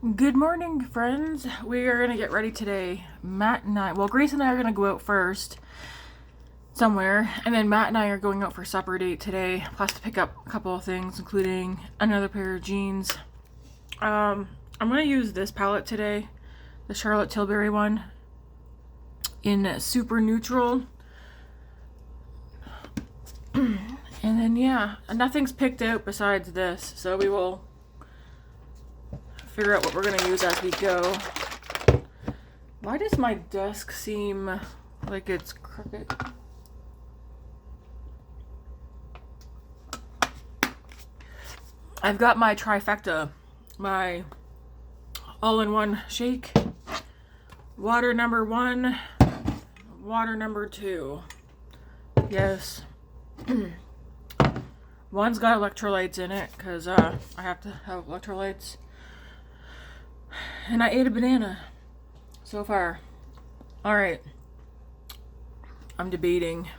Good morning, friends. We are going to get ready today. Matt and I, well, Grace and I are going to go out first somewhere, and then Matt and I are going out for supper date today, plus to pick up a couple of things, including another pair of jeans. I'm going to use this palette today, the Charlotte Tilbury one, in Super Neutral. And then, yeah, nothing's picked out besides this, so we will figure out what we're going to use as we go. Why does my desk seem like it's crooked? I've got my trifecta, my all-in-one shake, water number 1, water number 2. Yes. One's got electrolytes in it because I have to have electrolytes. And I ate a banana so far. Alright. I'm debating.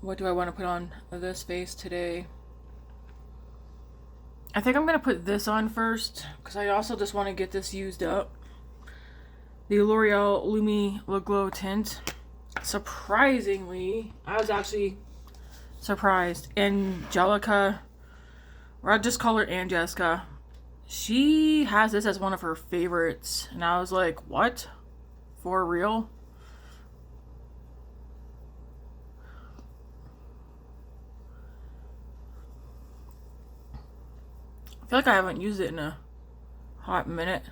What do I want to put on this face today? I think I'm going to put this on first because I also just want to get this used up. The L'Oreal Lumi Le Glow Tint. Surprisingly, I was actually surprised. Angelica, or I'll just call her Angelica. She has this as one of her favorites. And I was like, what? For real? I feel like I haven't used it in a hot minute.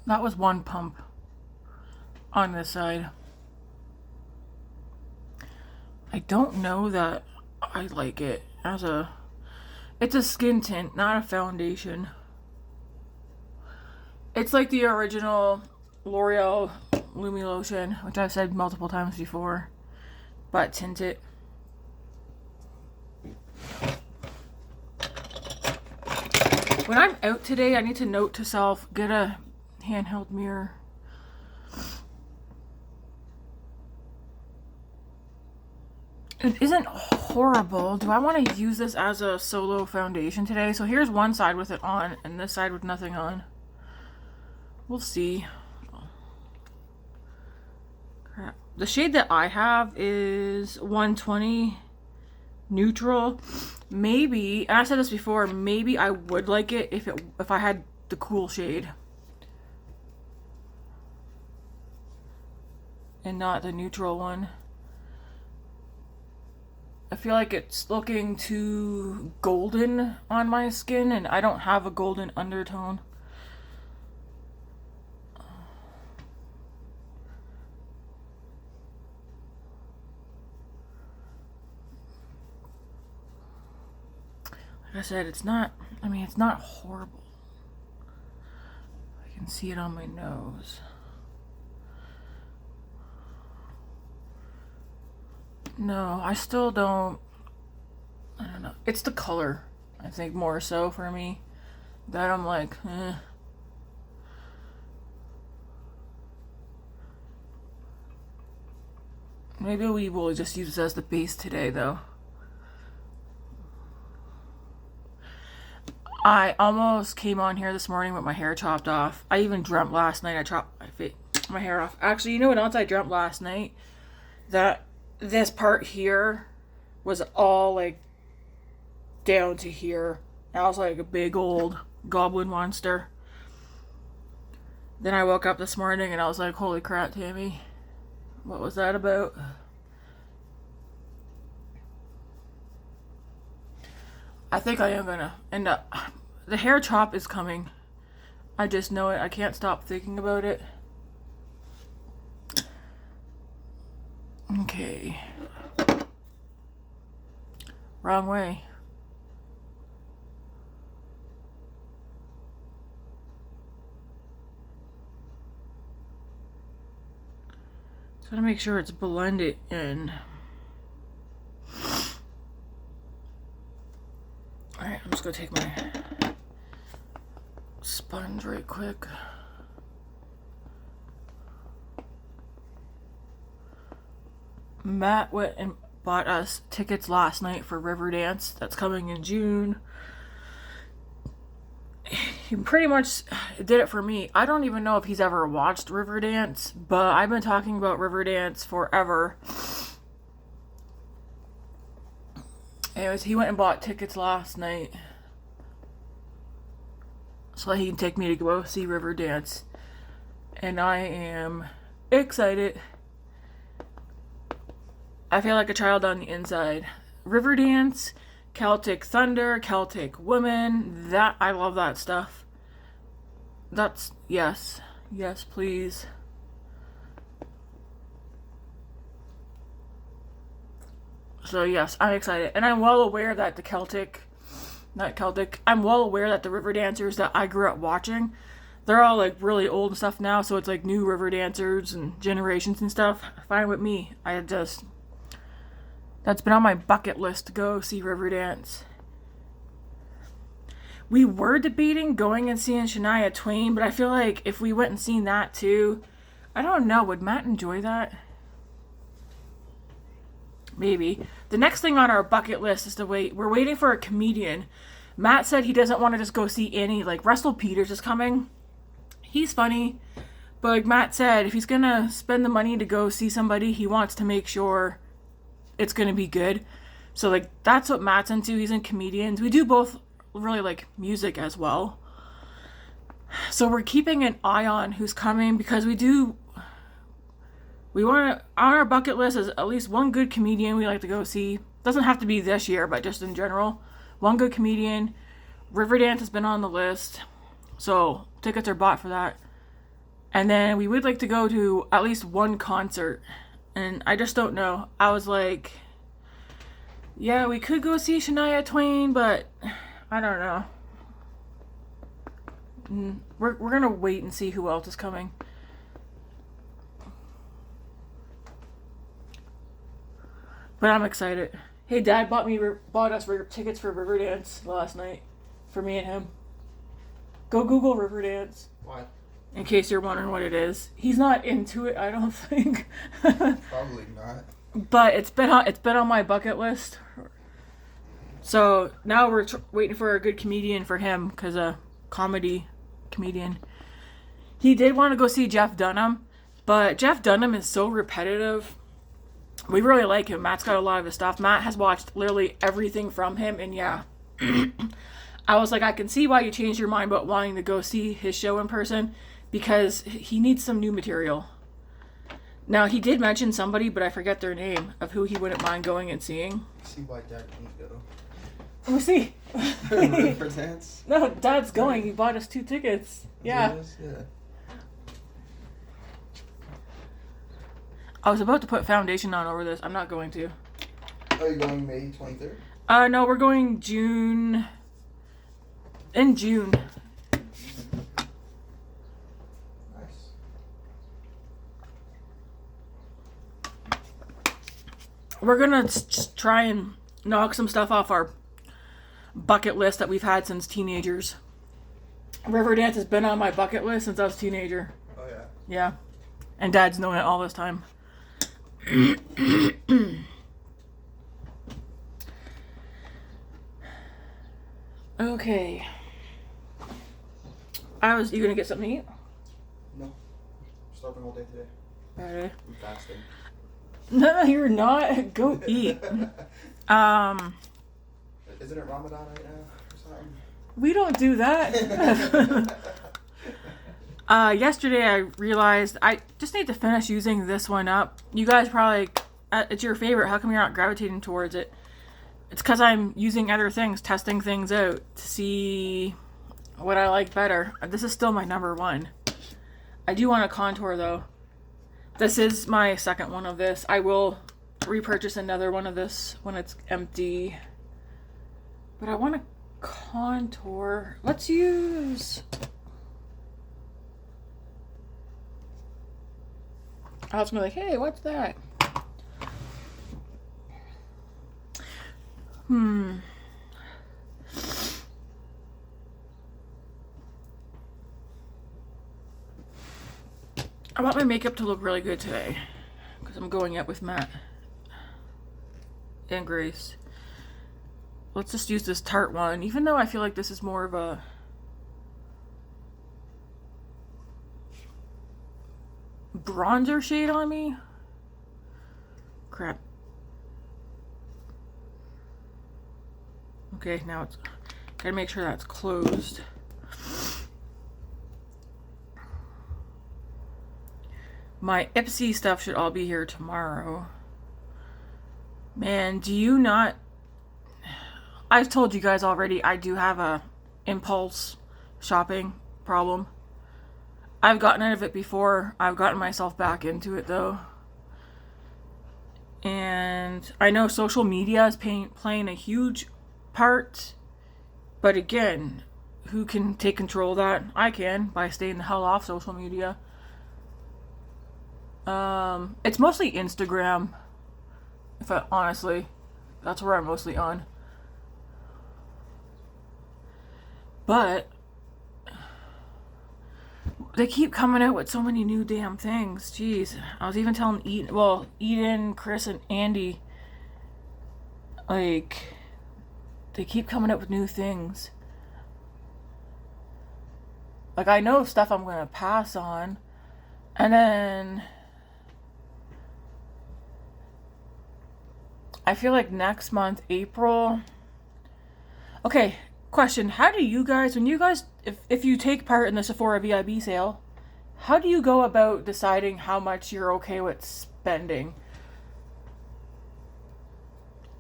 That was one pump on this side. I don't know that I like it as it's a skin tint, not a foundation. It's like the original L'Oreal Lumi lotion, which I've said multiple times before, but tinted. When I'm out today, I need to note to self, get a handheld mirror. It isn't horrible. Do I want to use this as a solo foundation today? So here's one side with it on and this side with nothing on. We'll see. Crap. The shade that I have is 120 neutral. Maybe, and I said this before, maybe I would like it if I had the cool shade. And not the neutral one. I feel like it's looking too golden on my skin, and I don't have a golden undertone. Like I said, it's not horrible. I can see it on my nose. No, I still don't. I don't know. It's the color, I think, more so for me. That I'm like, eh. Maybe we will just use this as the base today, though. I almost came on here this morning with my hair chopped off. I even dreamt last night I chopped my hair off. Actually, you know what else I dreamt last night? That this part here was all like down to here. I was like a big old goblin monster. Then I woke up this morning and I was like, holy crap, Tammy. What was that about? I think I am gonna end up. The hair chop is coming. I just know it. I can't stop thinking about it. Okay. Wrong way. Just gotta make sure it's blended in. Alright, I'm just gonna take my sponge right quick. Matt went and bought us tickets last night for Riverdance that's coming in June. He pretty much did it for me. I don't even know if he's ever watched Riverdance, but I've been talking about Riverdance forever. Anyways, he went and bought tickets last night so that he can take me to go see Riverdance. And I am excited. I feel like a child on the inside. Riverdance, Celtic Thunder, Celtic Women, that, I love that stuff. That's, yes. Yes, please. So yes, I'm excited. And I'm well aware that I'm well aware that the River Dancers that I grew up watching, they're all like really old and stuff now, so it's like new River Dancers and generations and stuff. Fine with me. That's been on my bucket list to go see Riverdance. We were debating going and seeing Shania Twain, but I feel like if we went and seen that too, I don't know, would Matt enjoy that? Maybe. The next thing on our bucket list is we're waiting for a comedian. Matt said he doesn't want to just go see any, like Russell Peters is coming. He's funny, but like Matt said, if he's gonna spend the money to go see somebody, he wants to make sure it's gonna be good. So like that's what Matt's into. He's in comedians. We do both really like music as well. So we're keeping an eye on who's coming because we want to, on our bucket list is at least one good comedian we like to go see. Doesn't have to be this year, but just in general. One good comedian. Riverdance has been on the list. So tickets are bought for that. And then we would like to go to at least one concert. And I just don't know. I was like, yeah, we could go see Shania Twain, but I don't know. We're going to wait and see who else is coming. But I'm excited. Hey, Dad bought us tickets for Riverdance last night. For me and him. Go Google Riverdance. Why? In case you're wondering what it is. He's not into it, I don't think. Probably not. But it's been on my bucket list. So now we're waiting for a good comedian for him, because a comedy comedian. He did want to go see Jeff Dunham, but Jeff Dunham is so repetitive. We really like him. Matt's got a lot of his stuff. Matt has watched literally everything from him, and yeah. I was like, I can see why you changed your mind about wanting to go see his show in person, because he needs some new material. Now, he did mention somebody, but I forget their name, of who he wouldn't mind going and seeing. See why Dad can't go. We'll see. Riverdance? No, Dad's going. He bought us 2 tickets. Yeah. Yeah. I was about to put foundation on over this. I'm not going to. Are you going May 23rd? No, we're going June. In June. Nice. We're gonna just try and knock some stuff off our bucket list that we've had since teenagers. Riverdance has been on my bucket list since I was a teenager. Oh, yeah. Yeah. And Dad's known it all this time. Okay. You gonna get something to eat? No. Starving all day today. Alright. I'm fasting. No, you're not. Go eat. Isn't it Ramadan right now or something? We don't do that. Yesterday I realized I just need to finish using this one up. You guys probably, it's your favorite. How come you're not gravitating towards it? It's because I'm using other things, testing things out to see what I like better. This is still my number 1. I do want to contour though. This is my second one of this. I will repurchase another one of this when it's empty. But I want to contour. Let's use... I was gonna be like, hey, what's that? I want my makeup to look really good today, because I'm going out with Matt. and Grace. Let's just use this Tarte one, even though I feel like this is more of a bronzer shade on me. Crap. Okay, now it's gotta make sure that's closed. My Ipsy stuff should all be here tomorrow. Man, do you not... I've told you guys already, I do have a impulse shopping problem. I've gotten out of it before. I've gotten myself back into it though. And I know social media is playing a huge part. But again, who can take control of that? I can, by staying the hell off social media. It's mostly Instagram. Honestly, that's where I'm mostly on. But they keep coming out with so many new damn things. Jeez. I was even telling Eden, Chris, and Andy, like, they keep coming up with new things. Like, I know stuff I'm gonna pass on, and then I feel like next month, April. Okay, question. How do you guys, when you guys, if you take part in the Sephora VIB sale, how do you go about deciding how much you're okay with spending?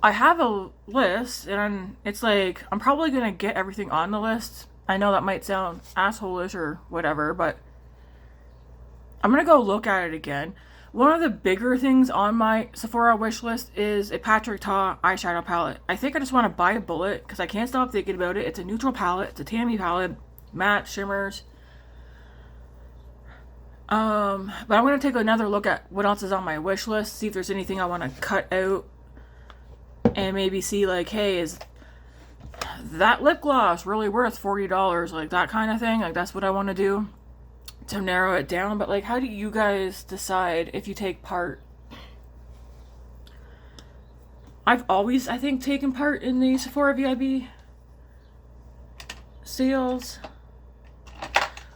I have a list, and it's like, I'm probably going to get everything on the list. I know that might sound asshole-ish or whatever, but I'm going to go look at it again. One of the bigger things on my Sephora wish list is a Patrick Ta eyeshadow palette. I think I just want to buy a bullet because I can't stop thinking about it. It's a neutral palette. It's a Tammy palette. Matte, shimmers. But I'm going to take another look at what else is on my wish list. See if there's anything I want to cut out. And maybe see like, hey, is that lip gloss really worth $40? Like that kind of thing. Like that's what I want to do to narrow it down. But like, how do you guys decide if you take part? I've always, I think, taken part in the Sephora VIB sales.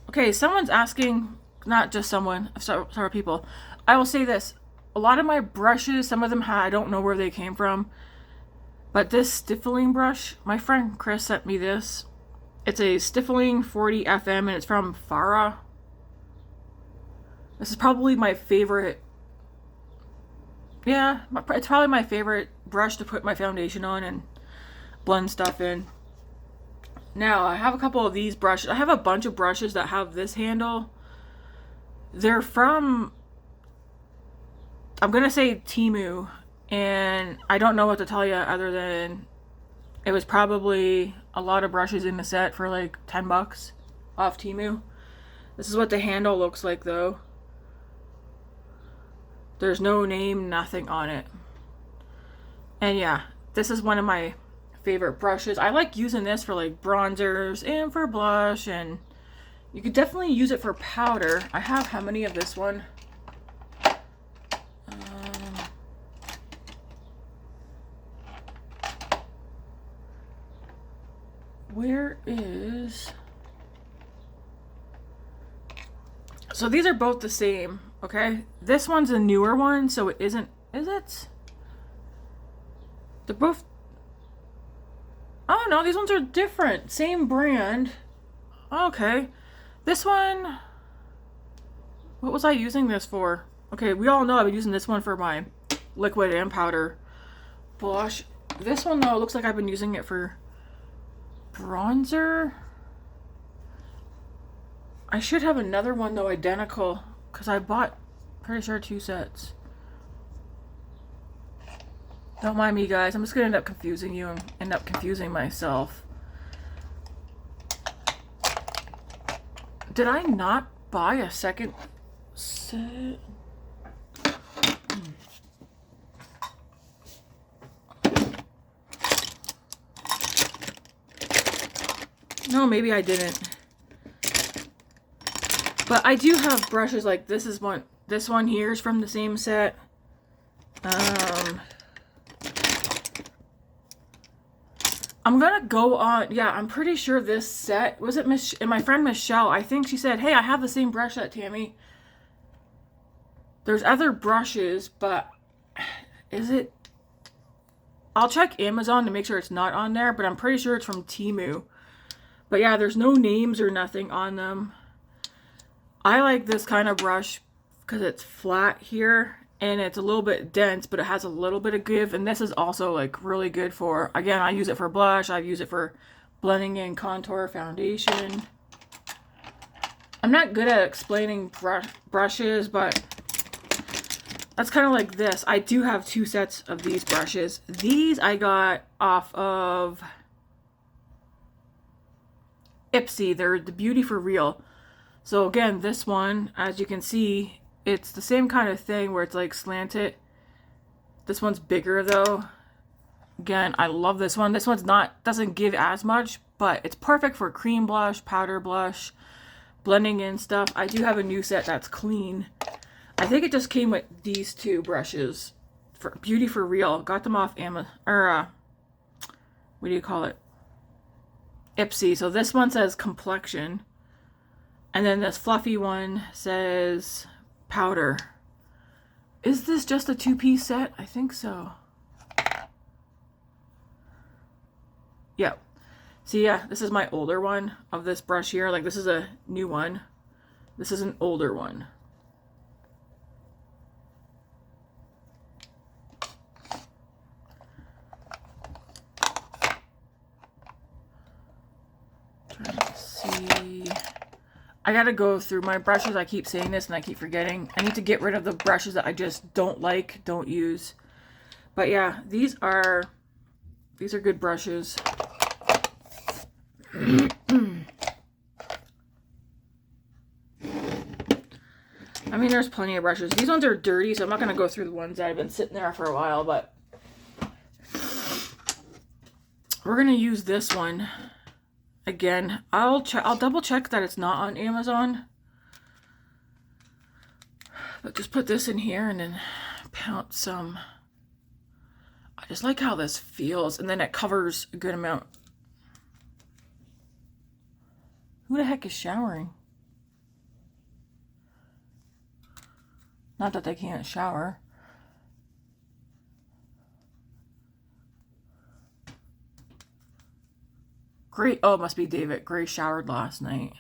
Okay, someone's asking, not just someone, several people. I will say this. A lot of my brushes, some of them I don't know where they came from. But this stiffling brush, my friend Chris sent me this. It's a stiffling 40 FM and it's from Farah. This is probably my favorite. Yeah, it's probably my favorite brush to put my foundation on and blend stuff in. Now, I have a couple of these brushes. I have a bunch of brushes that have this handle. They're from, I'm going to say Temu. And I don't know what to tell you other than it was probably a lot of brushes in the set for like 10 bucks off Temu. This is what the handle looks like though. There's no name, nothing on it. And yeah, this is one of my favorite brushes. I like using this for like bronzers and for blush, and you could definitely use it for powder. I have how many of this one? Where is... So these are both the same, okay? This one's a newer one, so it isn't... Is it? They're both... Oh no, these ones are different. Same brand. Okay. This one... What was I using this for? Okay, we all know I've been using this one for my liquid and powder blush. This one, though, looks like I've been using it for bronzer. I should have another one, though, identical, because I bought, pretty sure, 2 sets. Don't mind me, guys. I'm just going to end up confusing you and end up confusing myself. Did I not buy a second set? No, maybe I didn't. But I do have brushes like this is one. This one here is from the same set. I'm gonna go on, yeah, I'm pretty sure this set, was it my friend Michelle, I think she said, hey, I have the same brush set, Tammy. There's other brushes, but is it? I'll check Amazon to make sure it's not on there, but I'm pretty sure it's from Temu. But yeah, there's no names or nothing on them. I like this kind of brush because it's flat here and it's a little bit dense, but it has a little bit of give. And this is also like really good for, again, I use it for blush. I use it for blending in contour, foundation. I'm not good at explaining brushes, but that's kind of like this. I do have 2 sets of these brushes. These I got off of Ipsy. They're the Beauty for Real. So again, this one, as you can see, it's the same kind of thing where it's like slanted. This one's bigger though. Again, I love this one. This one's doesn't give as much, but it's perfect for cream blush, powder blush, blending in stuff. I do have a new set that's clean. I think it just came with these 2 brushes for Beauty for Real. Got them off Amazon, or what do you call it? Ipsy. So this one says complexion. And then this fluffy one says powder. Is this just a 2-piece set? I think so. Yep. See, yeah, this is my older one of this brush here. Like, this is a new one. This is an older one. Trying to see. I gotta go through my brushes. I keep saying this and I keep forgetting. I need to get rid of the brushes that I just don't like, don't use. But yeah, these are good brushes. I mean, there's plenty of brushes. These ones are dirty, so I'm not gonna go through the ones that have been sitting there for a while, but we're gonna use this one. Again, I'll double check that it's not on Amazon. But just put this in here and then pounce some. I just like how this feels, and then it covers a good amount. Who the heck is showering? Not that they can't shower. Great. Oh, it must be David. Gray showered last night.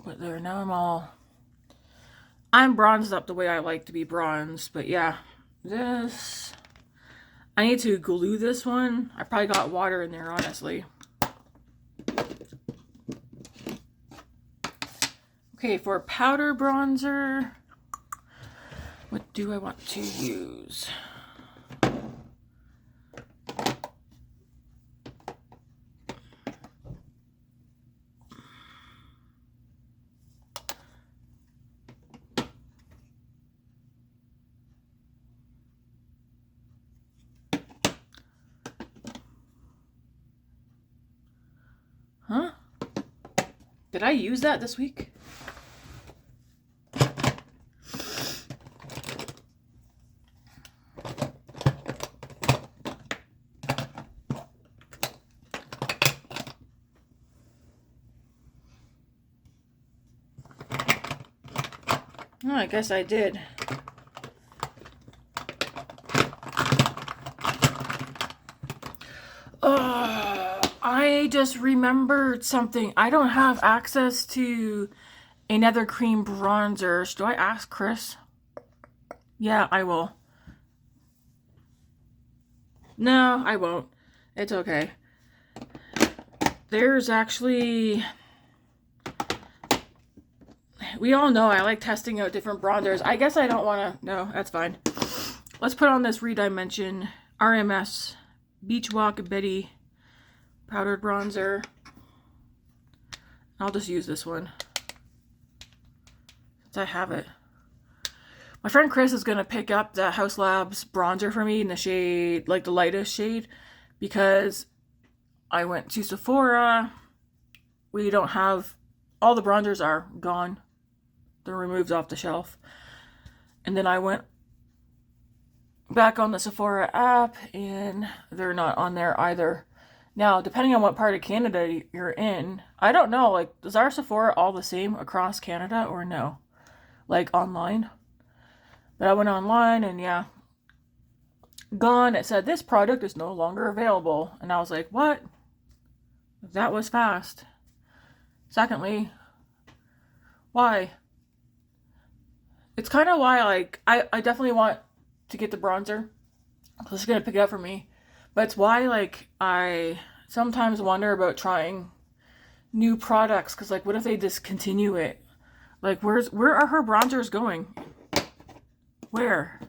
But there, now I'm bronzed up the way I like to be bronzed. But yeah, this, I need to glue this one. I probably got water in there, honestly. Okay, for powder bronzer, what do I want to use? Huh? Did I use that this week? Oh, I guess I did. I just remembered something. I don't have access to another cream bronzer. Should I ask Chris? Yeah, I will. No, I won't. It's okay. There's actually... We all know I like testing out different bronzers. I guess I don't want to... No, that's fine. Let's put on this ReDimension RMS Beachwalk Betty powdered bronzer. I'll just use this one since I have it. My friend Chris is going to pick up the House Labs bronzer for me in the shade, like the lightest shade, because I went to Sephora. We don't have, all the bronzers are gone. They're removed off the shelf. And then I went back on the Sephora app and they're not on there either. Now, depending on what part of Canada you're in, I don't know, like, is our Sephora all the same across Canada or no? Like, online? But I went online and yeah, gone. It said, this product is no longer available. And I was like, what? That was fast. Secondly, why? It's kind of why, like, I definitely want to get the bronzer. It's going to pick it up for me. But it's why, like, I sometimes wonder about trying new products. Because, like, what if they discontinue it? Like, where are her bronzers going? Where?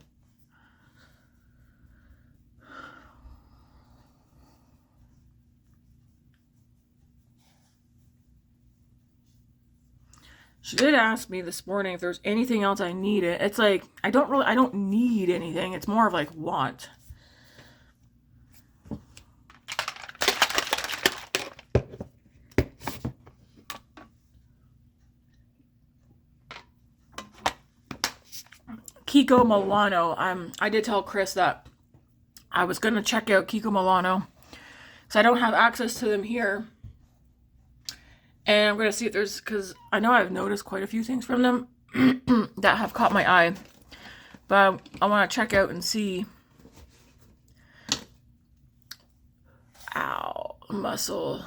She did ask me this morning if there's anything else I needed. It's like, I don't need anything. It's more of like want. Kiko Milano. I did tell Chris that I was going to check out Kiko Milano. So I don't have access to them here. And I'm going to see if there's, because I know I've noticed quite a few things from them that have caught my eye. But I want to check out and see. Ow, muscle.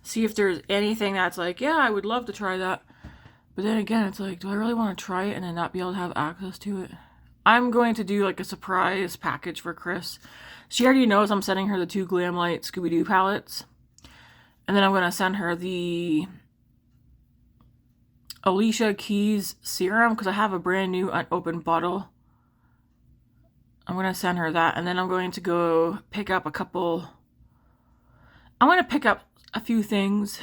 See if there's anything that's like, yeah, I would love to try that. But then again, it's like, do I really want to try it and then not be able to have access to it? I'm going to do like a surprise package for Chris. She already knows I'm sending her the 2 Glamlight Scooby-Doo palettes. And then I'm going to send her the Alicia Keys serum because I have a brand new unopened bottle. I'm going to send her that. And then I'm going to go pick up I'm going to pick up a few things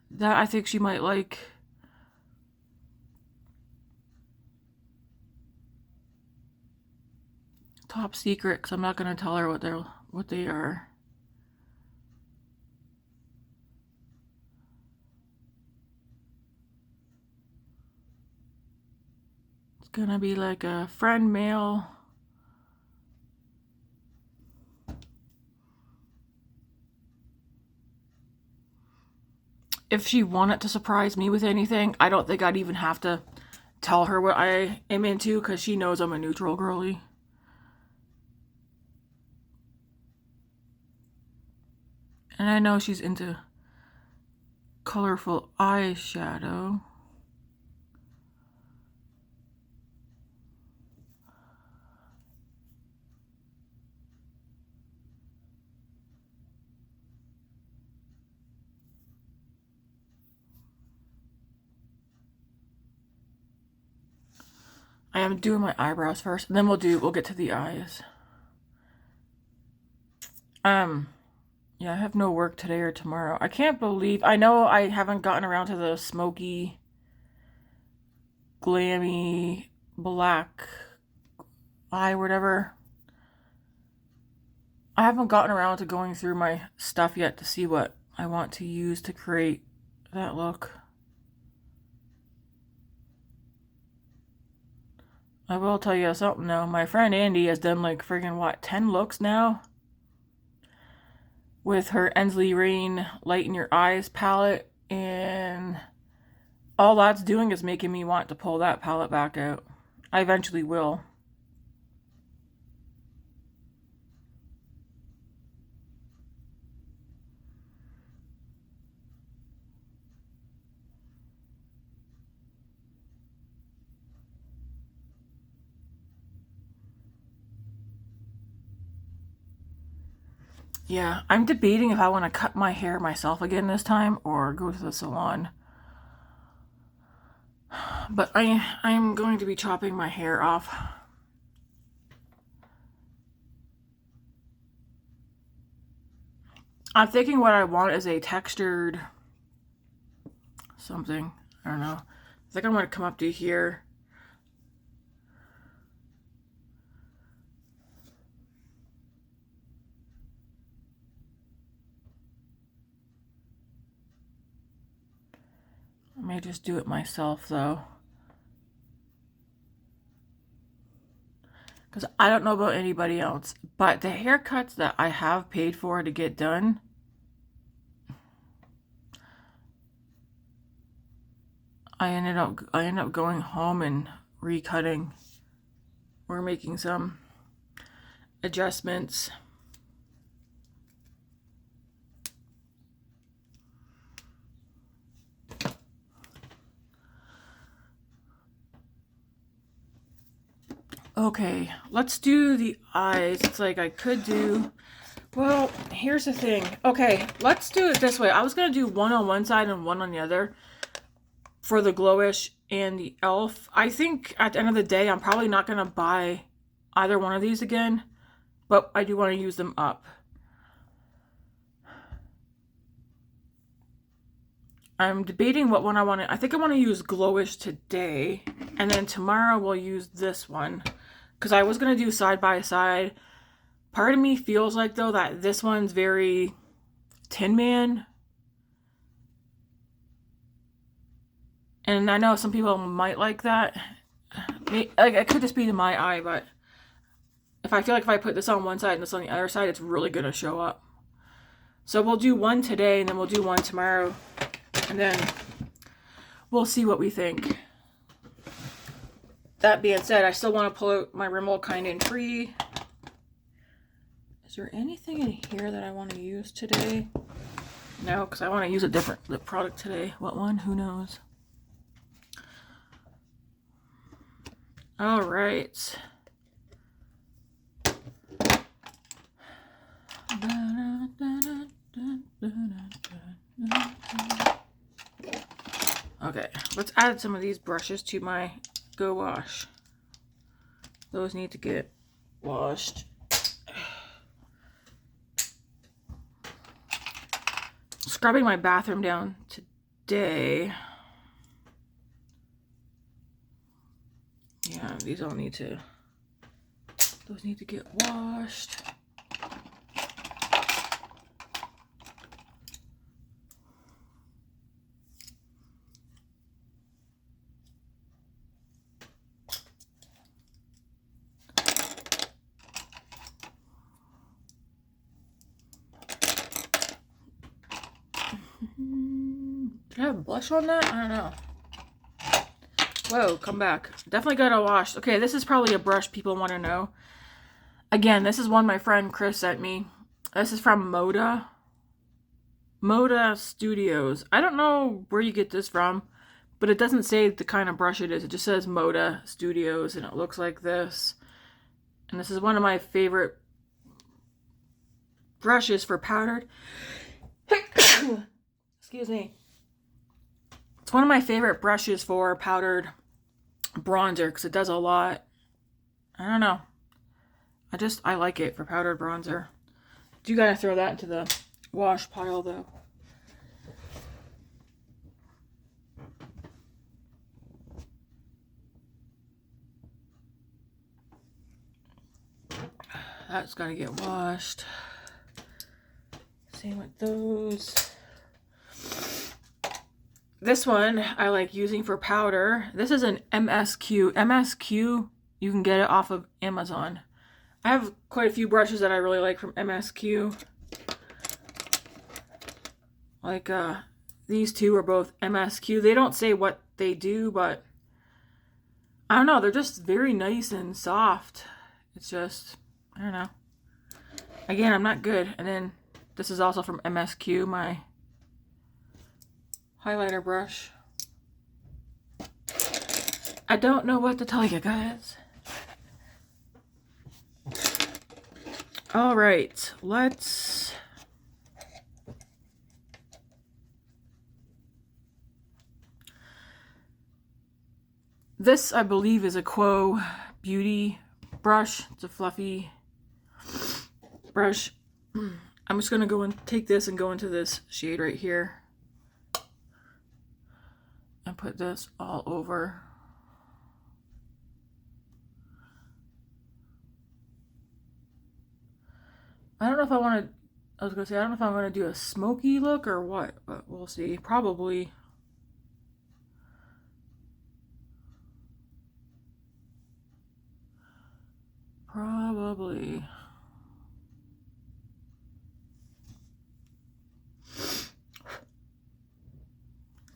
that I think she might like. Top secret, because I'm not going to tell her what they are. It's going to be like a friend mail. If she wanted to surprise me with anything, I don't think I'd even have to tell her what I am into, because she knows I'm a neutral girly. And I know she's into colorful eyeshadow. I am doing my eyebrows first, and then we'll get to the eyes. Yeah, I have no work today or tomorrow. I can't believe, I know I haven't gotten around to the smoky, glammy, black eye, whatever. I haven't gotten around to going through my stuff yet to see what I want to use to create that look. I will tell you something though. My friend Andy has done like friggin' what, 10 looks now? With her Ensley Rain Lighten Your Eyes palette, and all that's doing is making me want to pull that palette back out. I eventually will. Yeah, I'm debating if I want to cut my hair myself again this time or go to the salon. But I'm going to be chopping my hair off. I'm thinking what I want is a textured something. I don't know. I think I'm going to come up to here. I may just do it myself though. Because I don't know about anybody else, but the haircuts that I have paid for to get done, I ended up going home and recutting or making some adjustments. Okay, let's do the eyes. It's like I could do, well, here's the thing. Okay, let's do it this way. I was going to do one on one side and one on the other for the Glowish and the e.l.f. I think at the end of the day, I'm probably not going to buy either one of these again, but I do want to use them up. I'm debating what one I want to, I think I want to use Glowish today, and then tomorrow we'll use this one. Because I was going to do side by side. Part of me feels like, though, that this one's very Tin Man. And I know some people might like that. Like, it could just be to my eye, but if I feel like if I put this on one side and this on the other side, it's really going to show up. So we'll do one today, and then we'll do one tomorrow. And then we'll see what we think. That being said, I still want to pull out my Rimmel Kind and Free. Is there anything in here that I want to use today? No, because I want to use a different lip product today. What one? Who knows? All right. Okay, let's add some of these brushes to my Go Wash. Those need to get washed. Scrubbing my bathroom down today. Yeah, these all need to, those need to get washed. Did I have blush on that? I don't know. Whoa, come back. Definitely got to wash. Okay, this is probably a brush people want to know. Again, this is one my friend Chris sent me. This is from Mocha. Mocha Studios. I don't know where you get this from, but it doesn't say the kind of brush it is. It just says Mocha Studios, and it looks like this. And this is one of my favorite brushes for powdered. Excuse me. It's one of my favorite brushes for powdered bronzer because it does a lot. I don't know. I like it for powdered bronzer. Do gotta throw that into the wash pile though. That's gotta get washed. Same with those. This one I like using for powder. This is an MSQ. MSQ, you can get it off of Amazon. I have quite a few brushes that I really like from MSQ. Like these two are both MSQ. They don't say what they do, but I don't know. They're just very nice and soft. It's just, I don't know. Again, I'm not good. And then this is also from MSQ, my highlighter brush. I don't know what to tell you guys. All right, let's this I believe is a Quo Beauty brush. It's a fluffy brush. I'm just gonna go and take this and go into this shade right here and put this all over. I don't know if I want to, I was going to say, I don't know if I'm going to do a smoky look or what, but we'll see. Probably. Probably.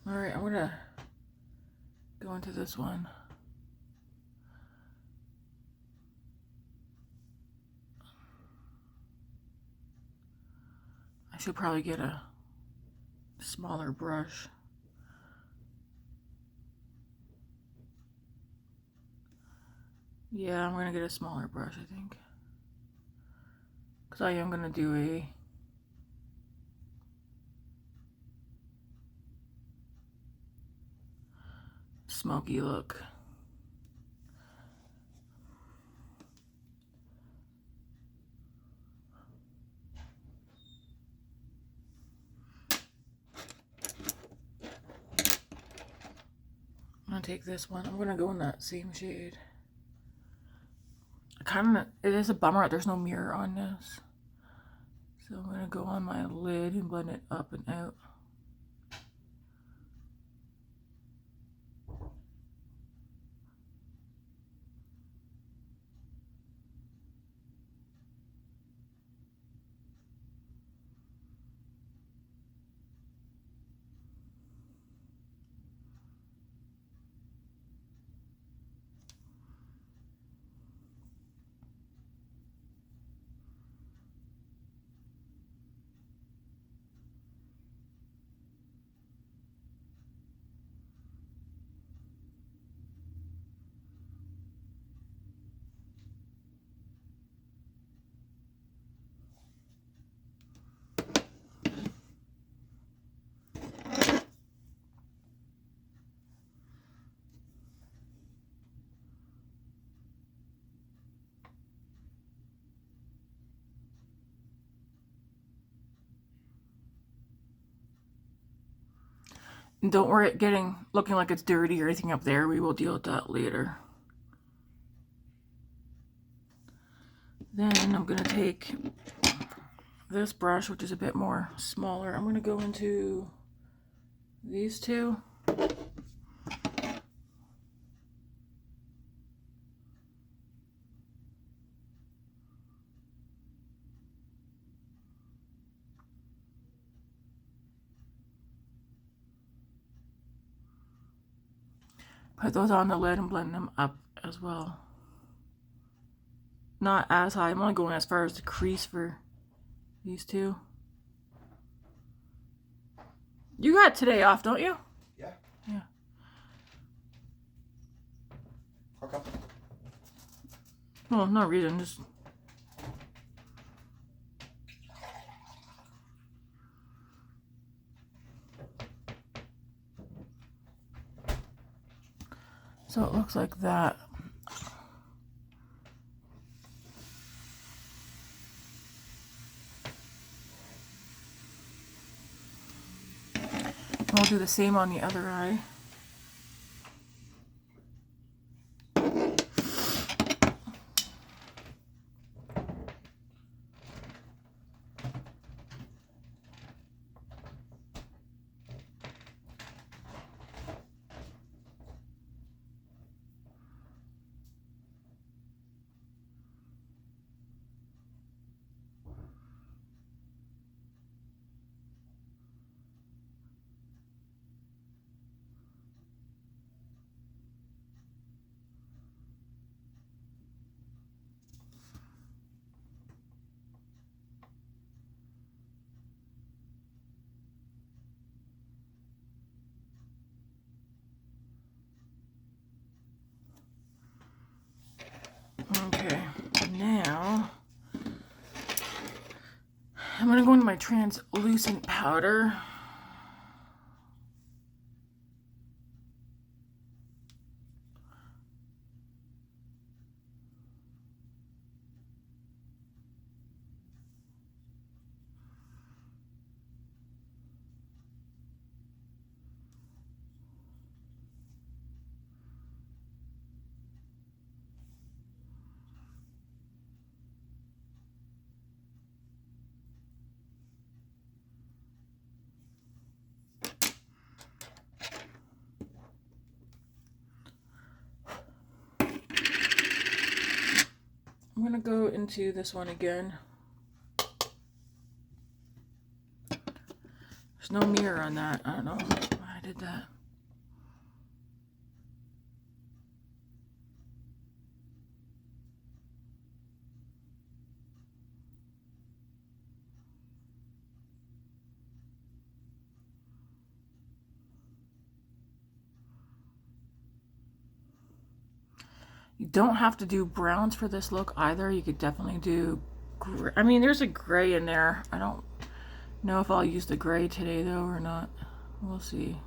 Alright, I'm going to go into this one. I should probably get a smaller brush. Yeah, I'm going to get a smaller brush, I think. Because I am going to do a smoky look. I'm going to take this one. I'm going to go in that same shade. It is a bummer that there's no mirror on this. So I'm going to go on my lid and blend it up and out. And don't worry it looking like it's dirty or anything up there. We will deal with that later. Then I'm going to take this brush, which is a bit more smaller. I'm going to go into these two. Put those on the lid and blend them up as well. Not as high. I'm only going as far as the crease for these two. You got today off, don't you? Yeah. Yeah. How come? Well, no reason, just... So it looks like that. We'll do the same on the other eye. Okay, now I'm going to go into my translucent powder. gonna go into this one again. There's no mirror on that. I don't know why I did that. You don't have to do browns for this look either. You could definitely do gray. I mean, there's a gray in there. I don't know if I'll use the gray today though or not. We'll see.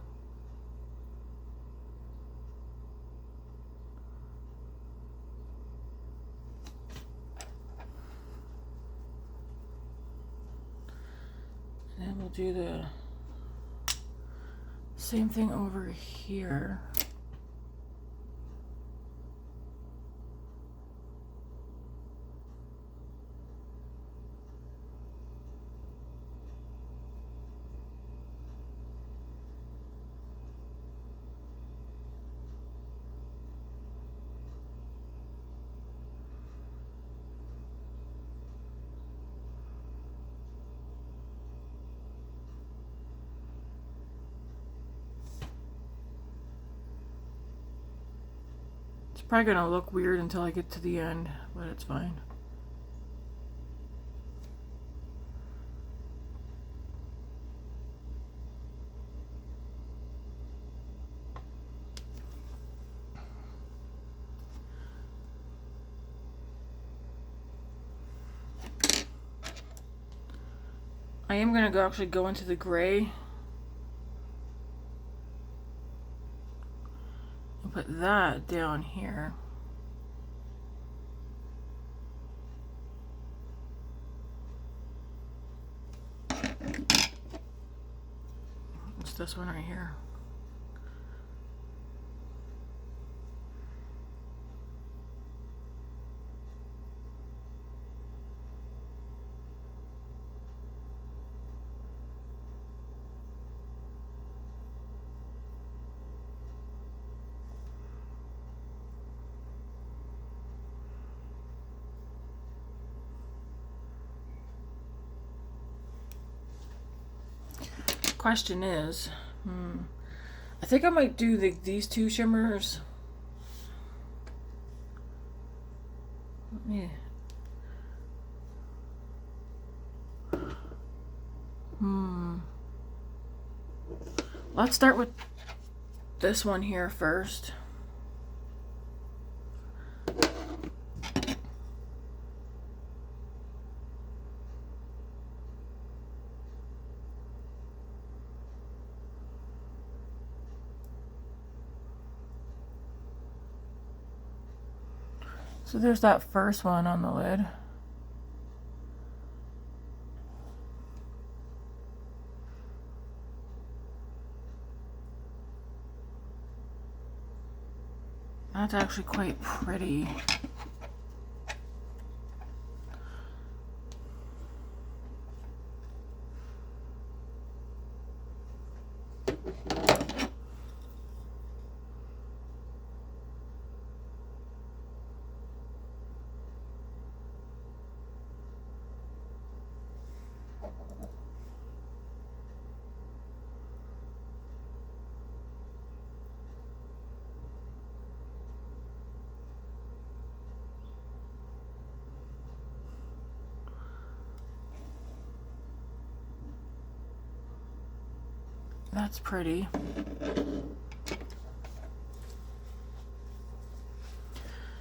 And then we'll do the same thing over here. Probably gonna look weird until I get to the end, but it's fine. I am gonna actually go into the gray and put that down here. It's this one right here. Question is, I think I might do these two shimmers. Yeah. Let's start with this one here first. So there's that first one on the lid. That's actually quite pretty. That's pretty.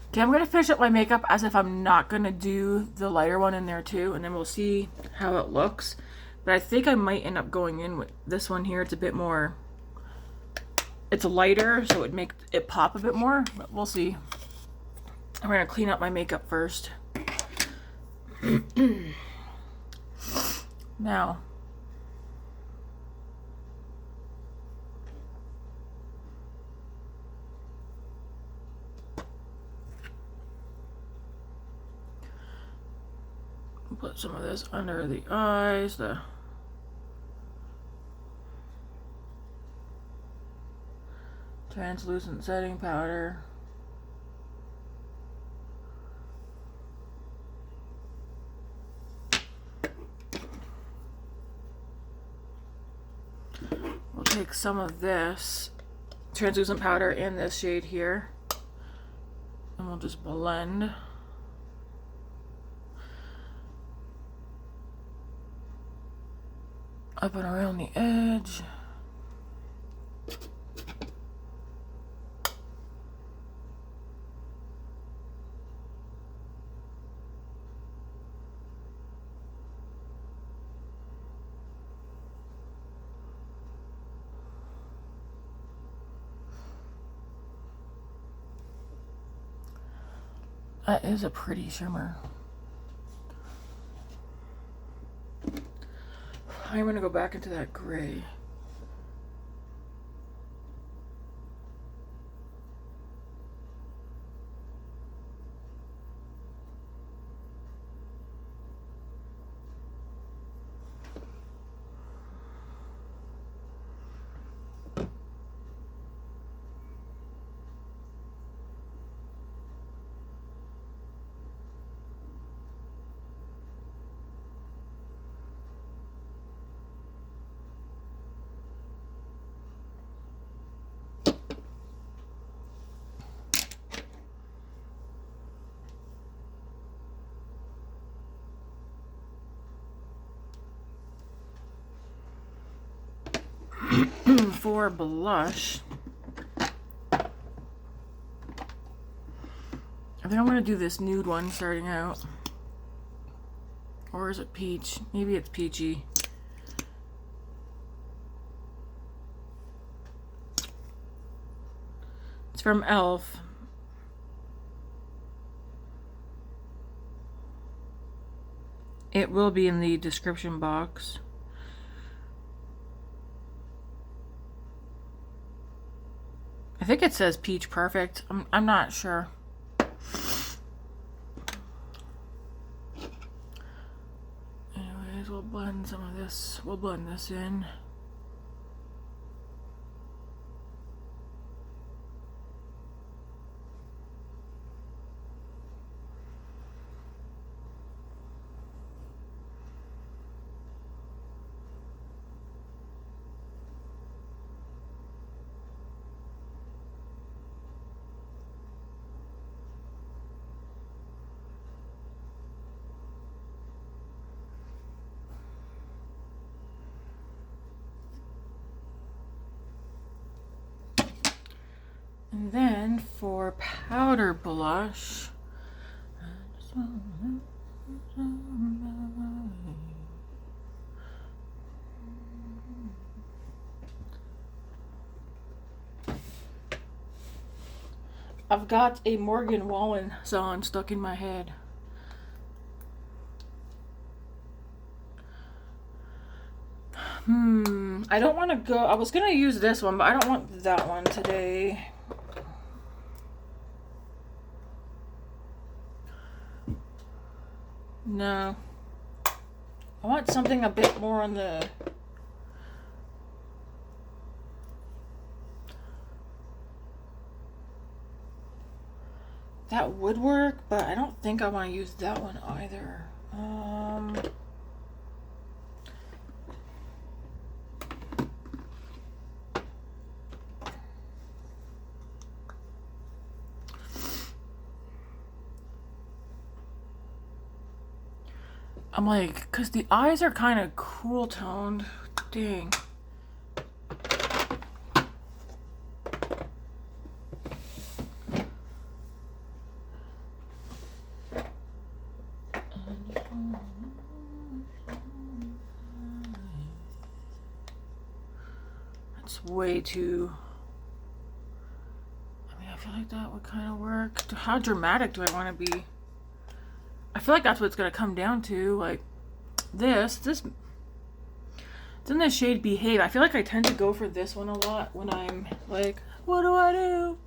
Okay, I'm going to finish up my makeup as if I'm not going to do the lighter one in there too, and then we'll see how it looks. But I think I might end up going in with this one here. It's a bit more, it's lighter, so it would make it pop a bit more, but we'll see. I'm going to clean up my makeup first. Now, put some of this under the eyes, the translucent setting powder. we'll take some of this translucent powder in this shade here, and we'll just blend. Up and around the edge. That is a pretty shimmer. I'm gonna go back into that gray. For blush, I think I'm gonna do this nude one starting out. Or is it peach? Maybe it's peachy. It's from e.l.f. It will be in the description box. I think it says Peach Perfect. I'm not sure. Anyways, we'll blend some of this. We'll blend this in. And then for powder blush, I've got a Morgan Wallen song stuck in my head. I don't want to go. I was going to use this one, but I don't want that one today. No. I want something a bit more on the... That would work, but I don't think I want to use that one either. I'm like, because the eyes are kind of cool toned. Dang. That's way too... I mean, I feel like that would kind of work. How dramatic do I want to be? I feel like that's what it's going to come down to. Like, this, it's in the shade Behave. I feel like I tend to go for this one a lot when I'm like, what do I do?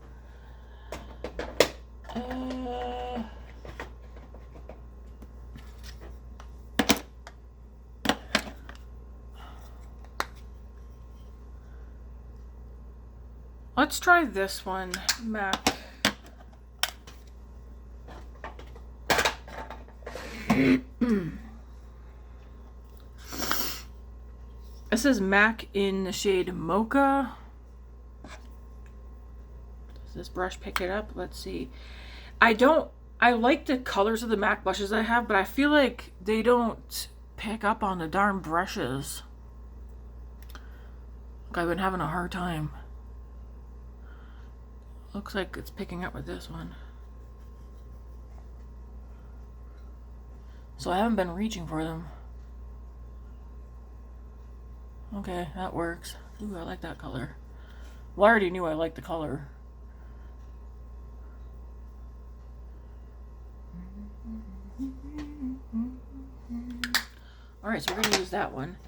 Let's try this one, MAC. This is MAC in the shade Mocha. Does this brush pick it up? Let's see. I like the colors of the MAC blushes I have, but I feel like they don't pick up on the darn brushes. I've been having a hard time. Looks like it's picking up with this one. So I haven't been reaching for them. Okay, that works. Ooh, I like that color. Well, I already knew I liked the color. Alright, so we're going to use that one.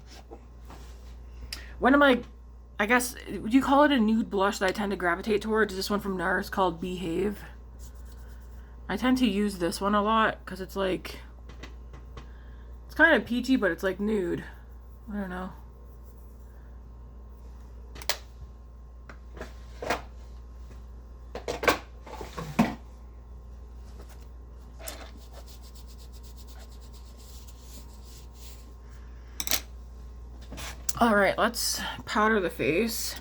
One of my, I guess, would you call it a nude blush that I tend to gravitate towards? This one from NARS called Behave. I tend to use this one a lot because it's like, it's kind of peachy, but it's like nude. I don't know. Alright, let's powder the face.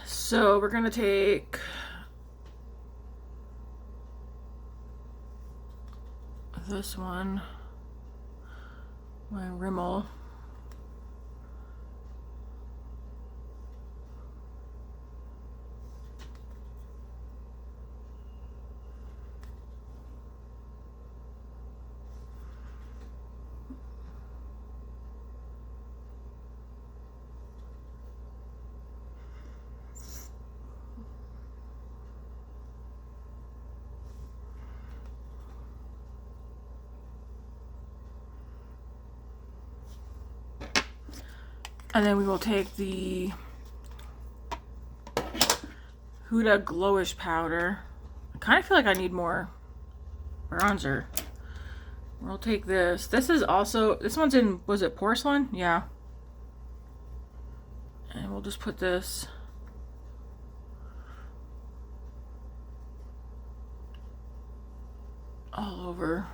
So we're gonna take this one, my Rimmel. And then we will take the Huda Glowish powder. I kind of feel like I need more bronzer. We'll take this. This is also, this one's in, was it Porcelain? Yeah. And we'll just put this all over.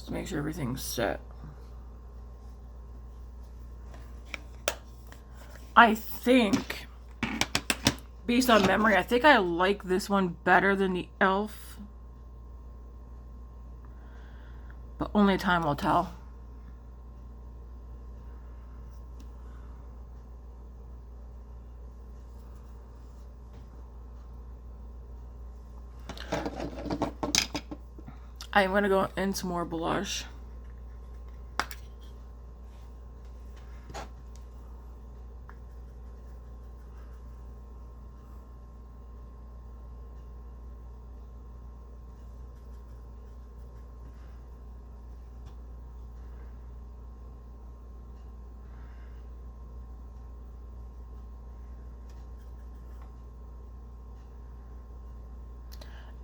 To make sure everything's set. I think, based on memory, I think I like this one better than the e.l.f. But only time will tell. I'm gonna go in some more blush.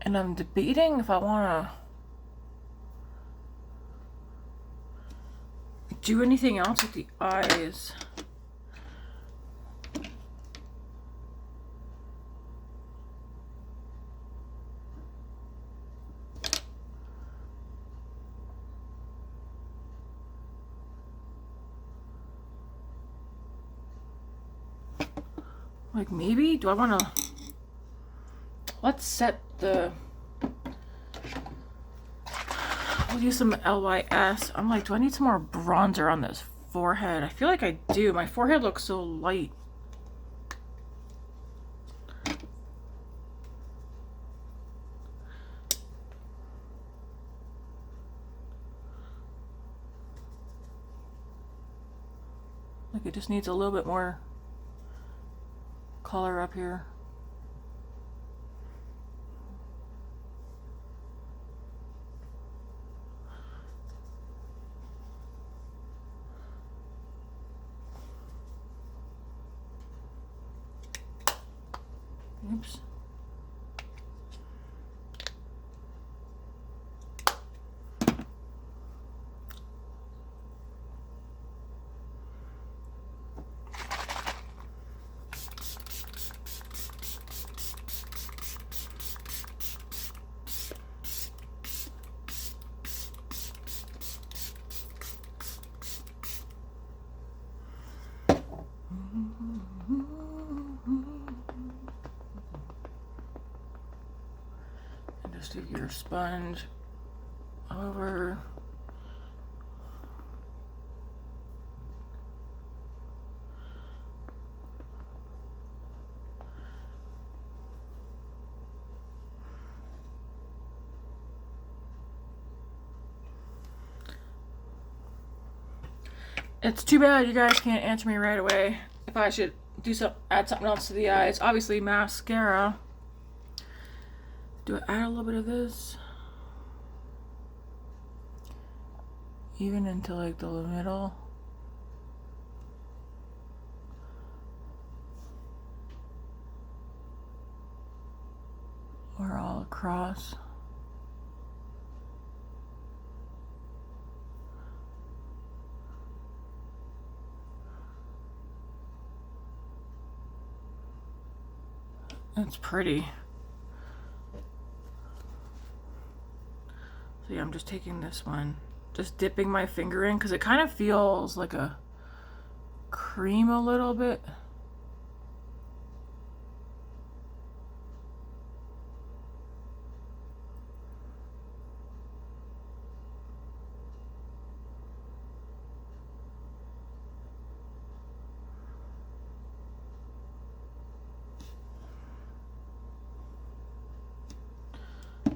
And I'm debating if I wanna do anything else with the eyes. Like maybe, do I want to, let's set the, we'll use some LYS. I'm like, do I need some more bronzer on this forehead? I feel like I do. My forehead looks so light. Like it just needs a little bit more color up here. Oops. move your sponge over. It's too bad you guys can't answer me right away if I should add something else to the eyes. Obviously mascara. Do I add a little bit of this? Even into like the middle? Or all across? That's pretty. So yeah, I'm just taking this one, just dipping my finger in because it kind of feels like a cream a little bit.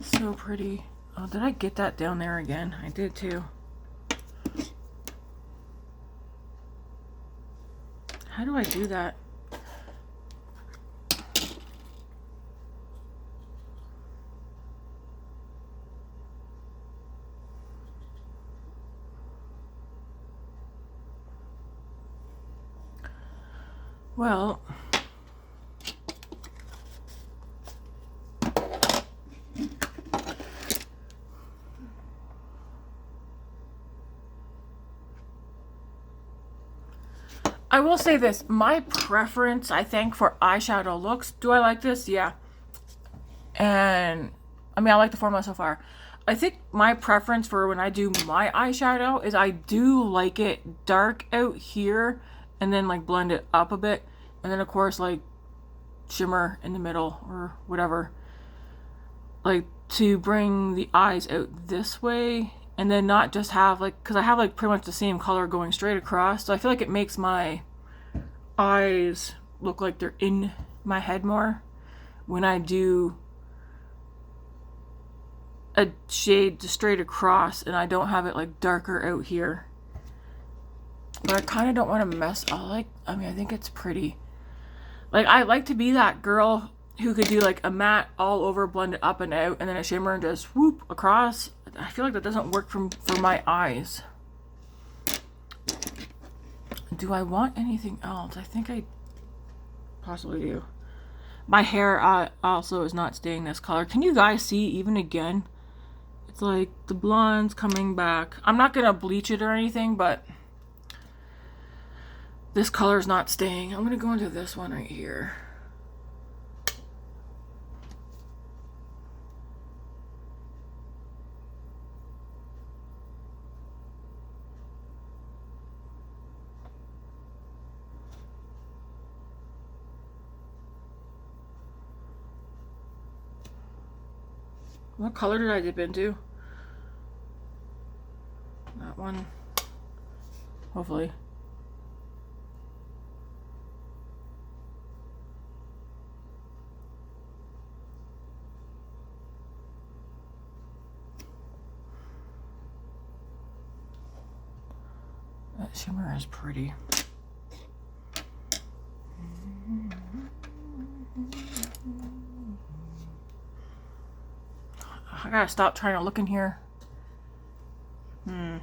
So pretty. Oh, did I get that down there again? I did too. How do I do that? Well, I will say this, my preference, I think, for eyeshadow looks, do I like this? Yeah. And, I mean, I like the formula so far. I think my preference for when I do my eyeshadow is I do like it dark out here and then, like, blend it up a bit. And then, of course, like, shimmer in the middle or whatever. Like, to bring the eyes out this way. And then not just have, like, because I have, like, pretty much the same color going straight across. So I feel like it makes my eyes look like they're in my head more when I do a shade straight across and I don't have it, like, darker out here. But I kind of don't want to mess. I think it's pretty. Like, I like to be that girl who could do, like, a matte all over, blend it up and out, and then a shimmer and just whoop across. I feel like that doesn't work for my eyes. Do I want anything else? I think I possibly do. My hair also is not staying this color. Can you guys see even again? It's like the blonde's coming back. I'm not going to bleach it or anything, but this color is not staying. I'm going to go into this one right here. What color did I dip into? That one. Hopefully. That shimmer is pretty. I gotta stop trying to look in here. I'm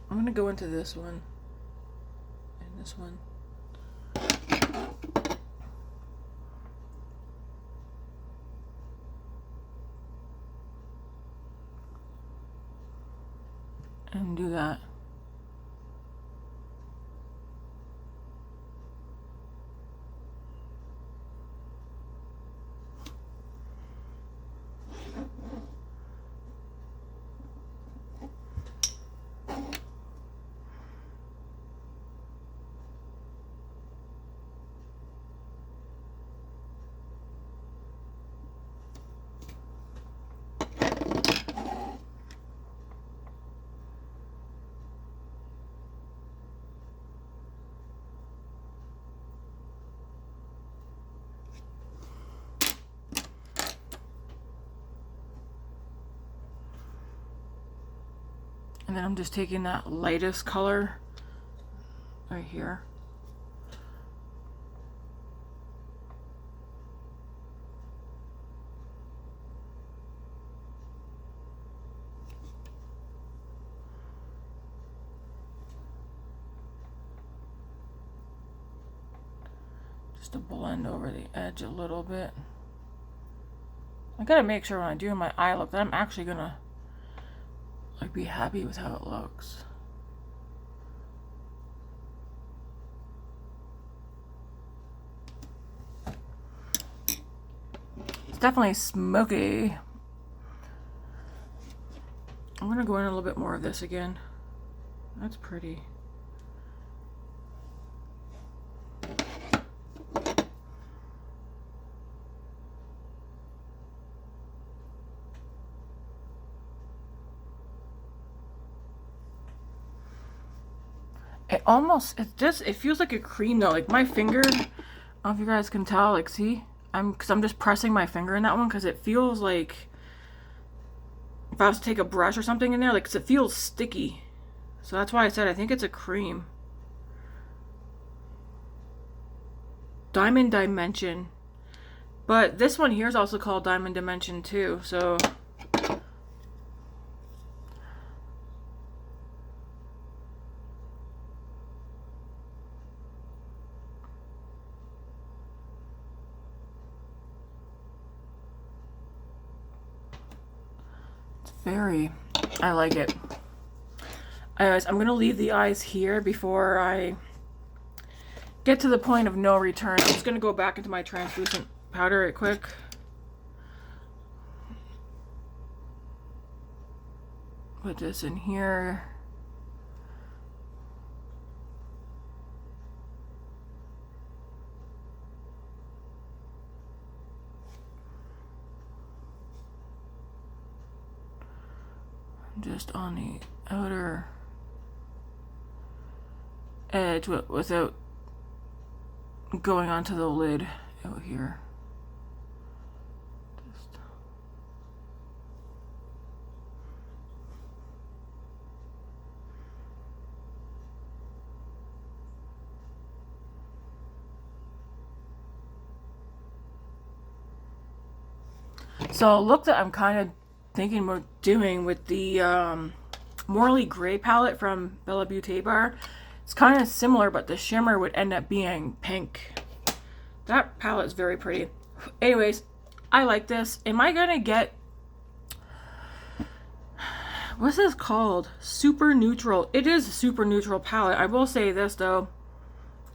gonna go into this one and this one. And do that. And then I'm just taking that lightest color right here. Just to blend over the edge a little bit. I gotta make sure when I do my eye look that I'm actually gonna like be happy with how it looks. It's definitely smoky. I'm gonna go in a little bit more of this again. That's pretty. It feels like a cream though. Like my finger, I don't know if you guys can tell, like see, because I'm just pressing my finger in that one because it feels like if I was to take a brush or something in there, like 'cause it feels sticky. So that's why I said I think it's a cream. Diamond Dimension. But this one here is also called Diamond Dimension too, so I like it. Anyways, I'm gonna leave the eyes here before I get to the point of no return. I'm just gonna go back into my translucent powder right quick. Put this in here. Just on the outer edge without going onto the lid out here. So a look that I'm kind of thinking about doing with the Morley Gray palette from Bella Beauté Bar. It's kind of similar, but the shimmer would end up being pink. That palette is very pretty. Anyways, I like this. Am I gonna get, what's this called? Super Neutral. It is a super neutral palette. I will say this though,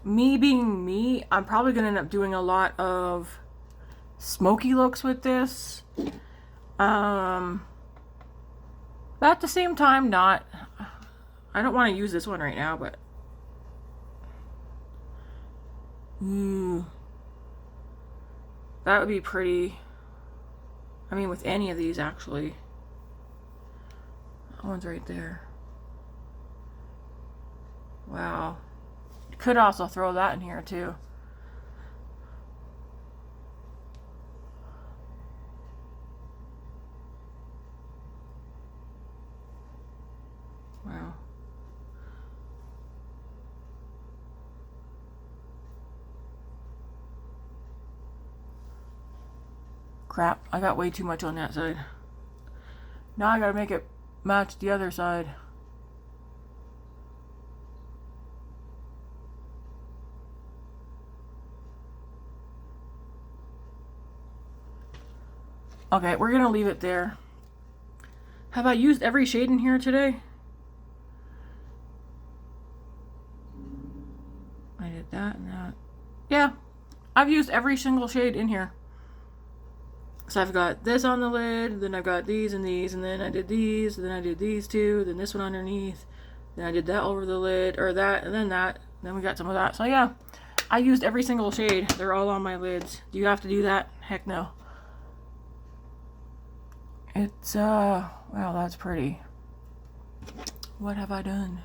me being me, I'm probably gonna end up doing a lot of smoky looks with this. But at the same time, not. I don't want to use this one right now, but that would be pretty. I mean, with any of these, actually. That one's right there. Wow. Could also throw that in here, too. Wow. Crap, I got way too much on that side. Now I gotta make it match the other side. Okay, we're gonna leave it there. Have I used every shade in here today? I did that and that. Yeah, I've used every single shade in here. So I've got this on the lid, then I've got these and these, and then I did these, and then I did these two, then this one underneath, then I did that over the lid, or that, and then that, then we got some of that. So yeah, I used every single shade. They're all on my lids. Do you have to do that? Heck no. It's, wow, that's pretty. What have I done?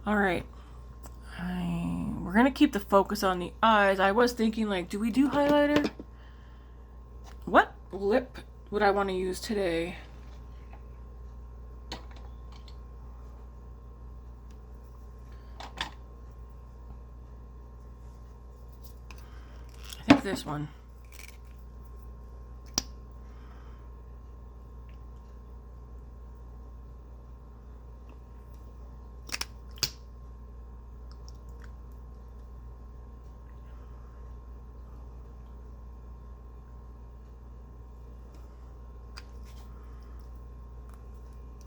Alright. We're gonna keep the focus on the eyes. I was thinking, like, do we do highlighter? What lip would I want to use today? I think this one.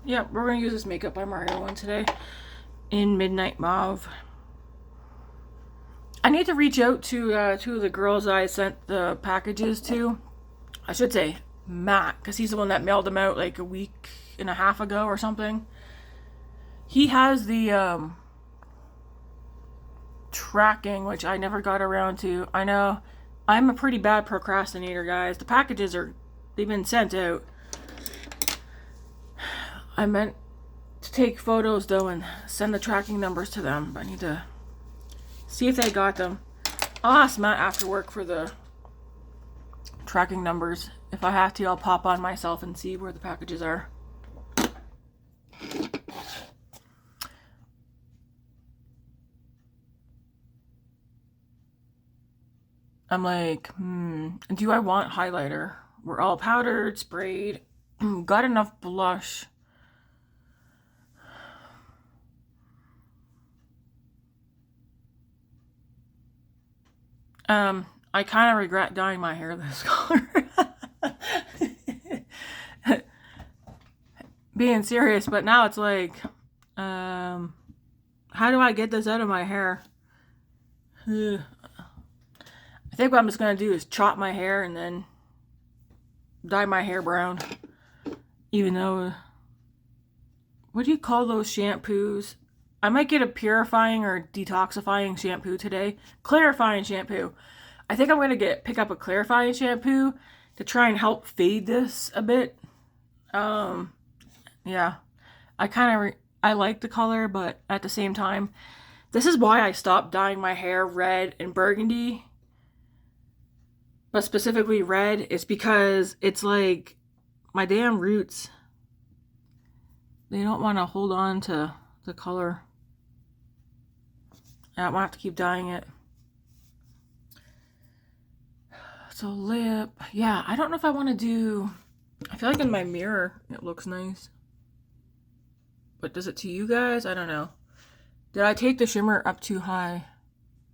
Yeah, we're going to use this Makeup by Mario one today in Midnight Mauve. I need to reach out to two of the girls I sent the packages to. I should say Matt, because he's the one that mailed them out like a week and a half ago or something. He has the tracking, which I never got around to. I know I'm a pretty bad procrastinator, guys. The packages they've been sent out. I meant to take photos though and send the tracking numbers to them, but I need to see if they got them. I'll ask Matt after work for the tracking numbers. If I have to, I'll pop on myself and see where the packages are. I'm like, do I want highlighter? We're all powdered, sprayed, got enough blush. I kind of regret dyeing my hair this color. Being serious, but now it's like, how do I get this out of my hair? I think what I'm just going to do is chop my hair and then dye my hair brown. Even though, what do you call those shampoos? I might get a purifying or detoxifying shampoo today. Clarifying shampoo. I think I'm going to pick up a clarifying shampoo to try and help fade this a bit. Yeah. I like the color, but at the same time, this is why I stopped dyeing my hair red and burgundy. But specifically red is because it's like my damn roots. They don't want to hold on to the color. I won't have to keep dyeing it. So lip. Yeah, I don't know if I want to do... I feel like in my mirror it looks nice. But does it to you guys? I don't know. Did I take the shimmer up too high?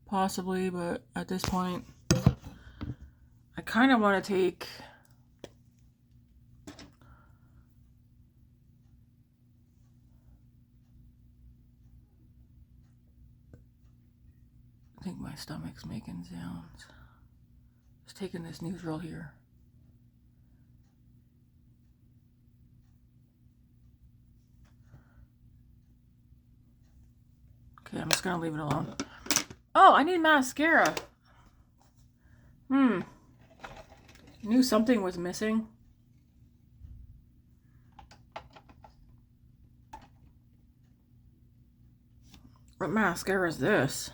Possibly, but at this point, I kind of want to take... I think my stomach's making sounds. Just taking this neutral here. Okay, I'm just gonna leave it alone. Oh, I need mascara. Knew something was missing. What mascara is this?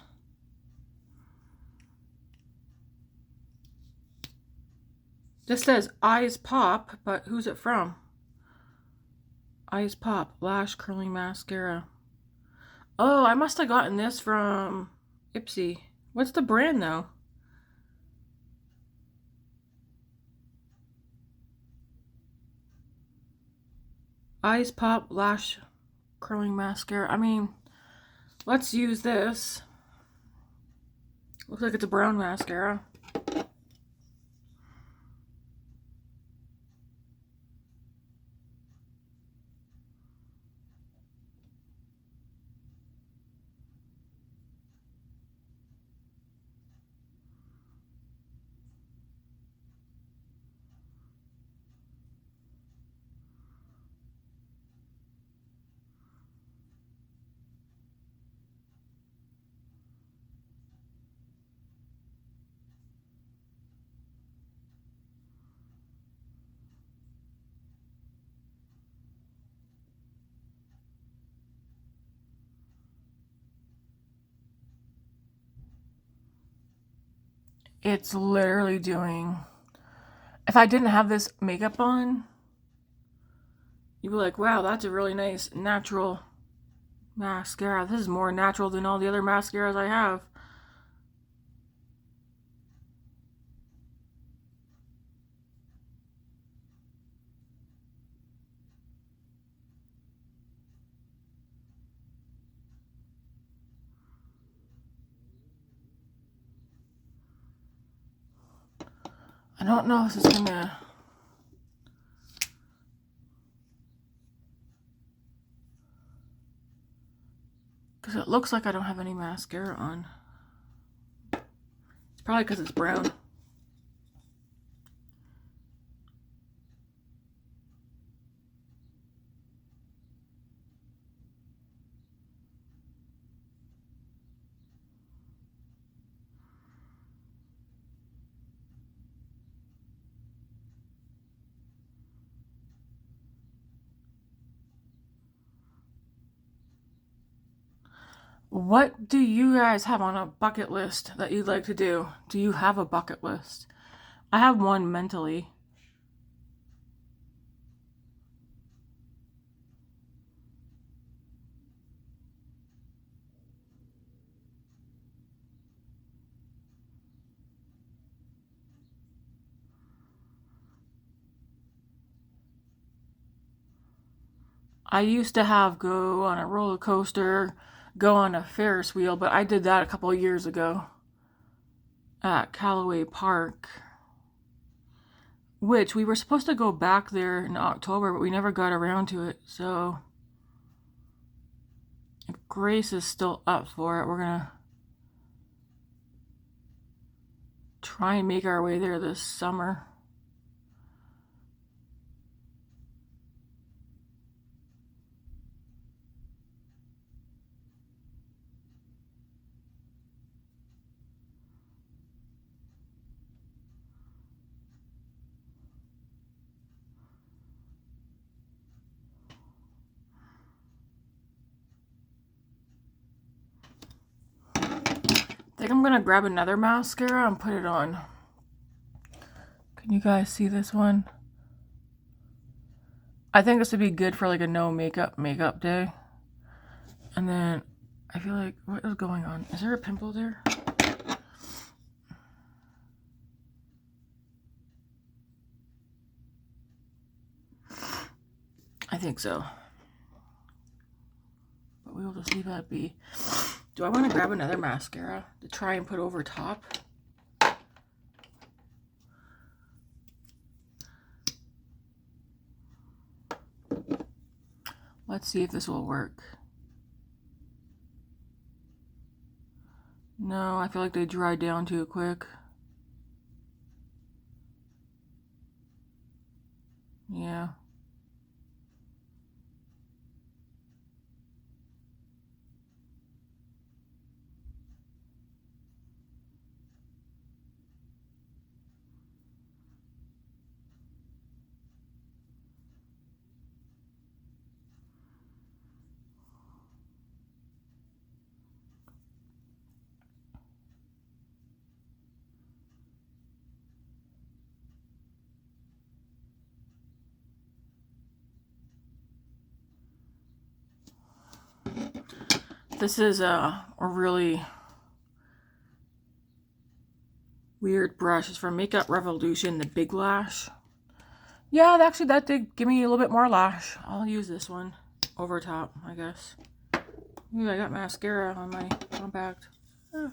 This says EyesPop, but who's it from? EyesPop Lash Curling Mascara. Oh, I must have gotten this from Ipsy. What's the brand though? EyesPop Lash Curling Mascara. I mean, let's use this. Looks like it's a brown mascara. It's literally doing... if I didn't have this makeup on, you'd be like, wow, that's a really nice natural mascara. This is more natural than all the other mascaras I have. I don't know if this is gonna... because it looks like I don't have any mascara on. It's probably because it's brown. What do you guys have on a bucket list that you'd like to do? Do you have a bucket list? I have one mentally. I used to have go on a roller coaster, go on a Ferris wheel, but I did that a couple of years ago at Callaway Park, which we were supposed to go back there in October, but we never got around to it. So if Grace is still up for it, we're gonna try and make our way there this summer. I think I'm gonna grab another mascara and put it on. Can you guys see this one? I think this would be good for like a no makeup day. And then I feel like, what is going on? Is there a pimple there? I think so. But we will just leave that be. Do I want to grab another mascara to try and put over top? Let's see if this will work. No, I feel like they dry down too quick. Yeah. This is a really weird brush. It's from Makeup Revolution, the Big Lash. Yeah, actually that did give me a little bit more lash. I'll use this one over top, I guess. Ooh, I got mascara on my compact. Oh.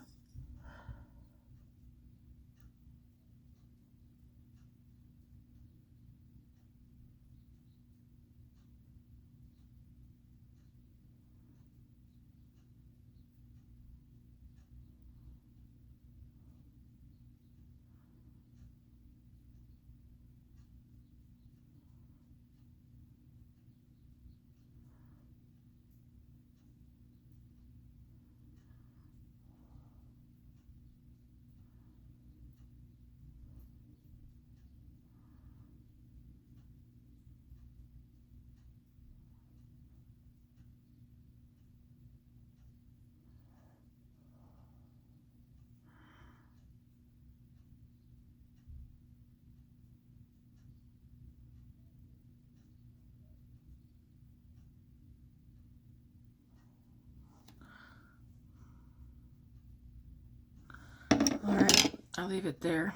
I'll leave it there.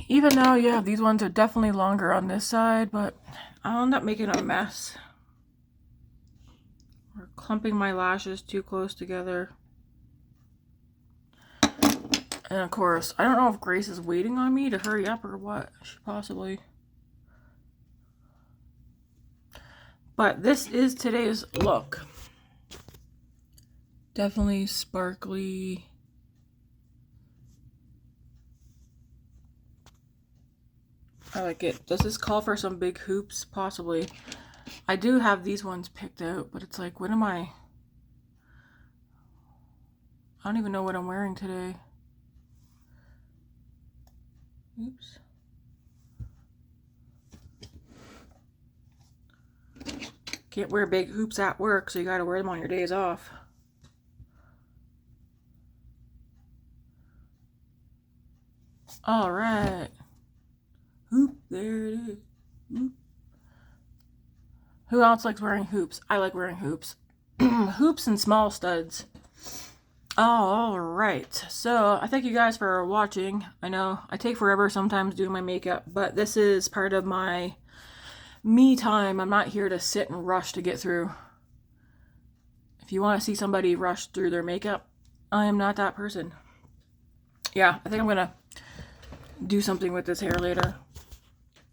Even though, yeah, these ones are definitely longer on this side, but I'll end up making a mess. Or clumping my lashes too close together. And of course, I don't know if Grace is waiting on me to hurry up or what. She possibly. But this is today's look. Definitely sparkly. I like it. Does this call for some big hoops? Possibly. I do have these ones picked out, but it's like, what am I don't even know what I'm wearing today. Oops. Can't wear big hoops at work, so you gotta wear them on your days off. All right. Hoop, there it is. Hoop. Who else likes wearing hoops? I like wearing hoops. Hoops and small studs. All right. So I thank you guys for watching. I know I take forever sometimes doing my makeup, but this is part of my me time. I'm not here to sit and rush to get through. If you want to see somebody rush through their makeup, I am not that person. Yeah, I think I'm gonna do something with this hair later.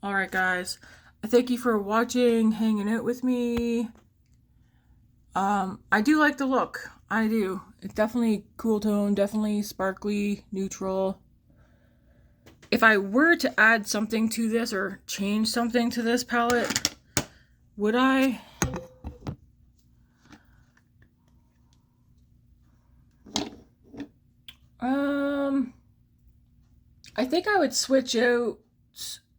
All right, guys. I thank you for watching, hanging out with me. I do like the look. I do. It's definitely cool tone, definitely sparkly, neutral. If I were to add something to this or change something to this palette, would I? I think I would switch out.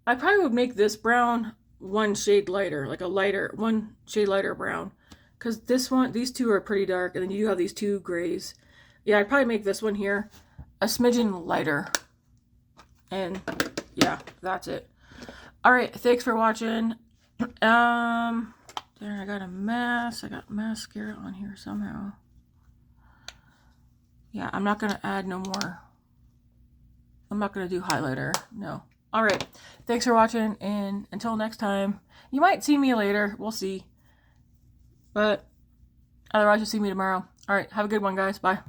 I probably would make this brown one shade lighter, like a lighter, one shade lighter brown. Because this one, these two are pretty dark, and then you have these two grays. Yeah, I'd probably make this one here a smidgen lighter. And yeah, that's it. All right, thanks for watching. There, I got a mess. I got mascara on here somehow. Yeah, I'm not gonna add no more. I'm not gonna do highlighter. No. All right, thanks for watching, and until next time, you might see me later. We'll see. But otherwise, you'll see me tomorrow. All right, have a good one, guys. Bye.